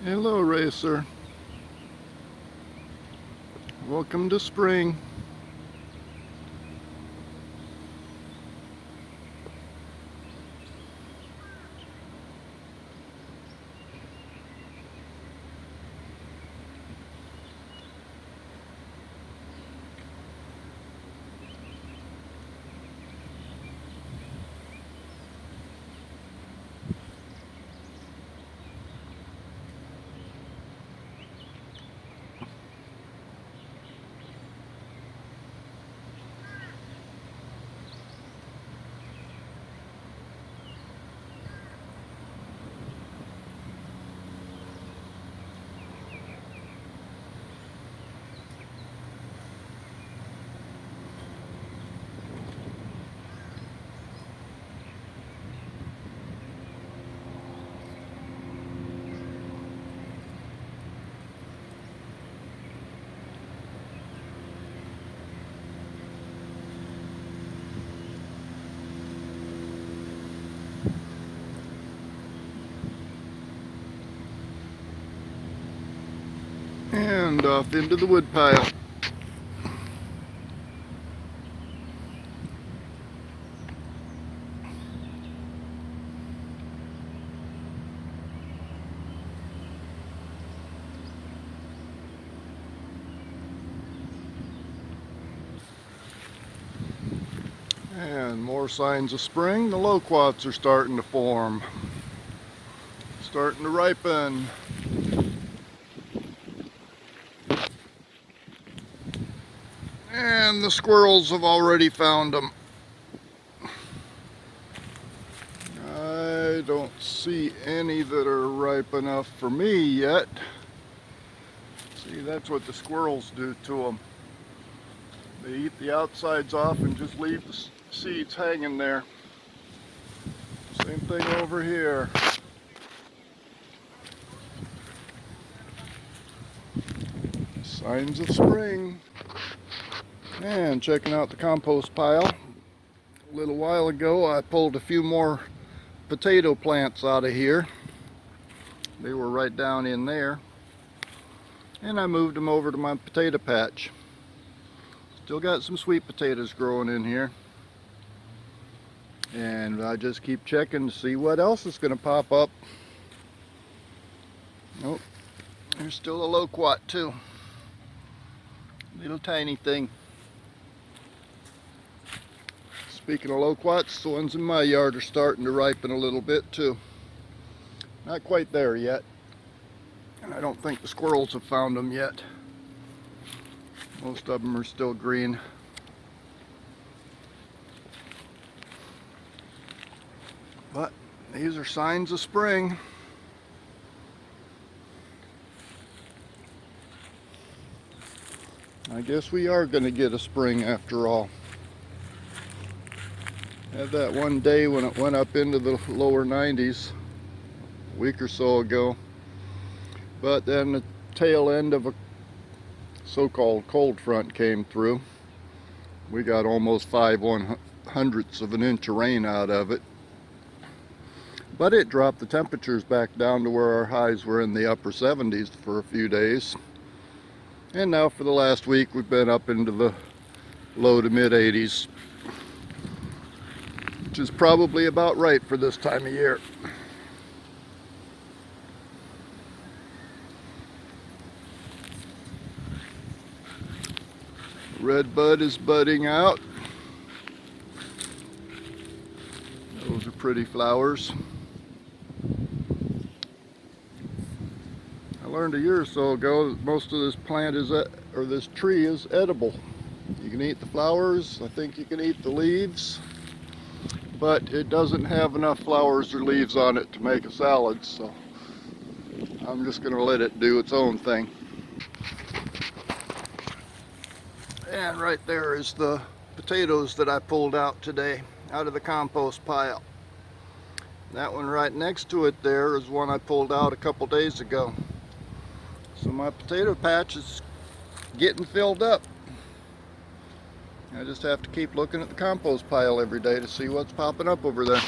Hello, Racer. Welcome to spring. And off into the wood pile. And more signs of spring. The loquats are starting to form. Starting to ripen. And the squirrels have already found them. I don't see any that are ripe enough for me yet. See, that's what the squirrels do to them. They eat the outsides off and just leave the seeds hanging there. Same thing over here. Signs of spring. And checking out the compost pile. A little while ago I pulled a few more potato plants out of here. They were right down in there. And I moved them over to my potato patch. Still got some sweet potatoes growing in here. And I just keep checking to see what else is going to pop up. Nope. There's still a loquat too. Little tiny thing. Speaking of loquats, the ones in my yard are starting to ripen a little bit too. Not quite there yet. And I don't think the squirrels have found them yet. Most of them are still green. But these are signs of spring. I guess we are going to get a spring after all. Had that one day when it went up into the lower 90s a week or so ago. But then the tail end of a so-called cold front came through. We got almost 5/100ths of an inch of rain out of it. But it dropped the temperatures back down to where our highs were in the upper 70s for a few days. And now for the last week we've been up into the low to mid 80s. Which is probably about right for this time of year. Redbud is budding out. Those are pretty flowers. I learned a year or so ago that most of this plant is, or this tree is edible. You can eat the flowers, I think you can eat the leaves, but it doesn't have enough flowers or leaves on it to make a salad, so I'm just going to let it do its own thing. And right there is the potatoes that I pulled out today out of the compost pile. That one right next to it there is one I pulled out a couple days ago. So my potato patch is getting filled up. I just have to keep looking at the compost pile every day to see what's popping up over there.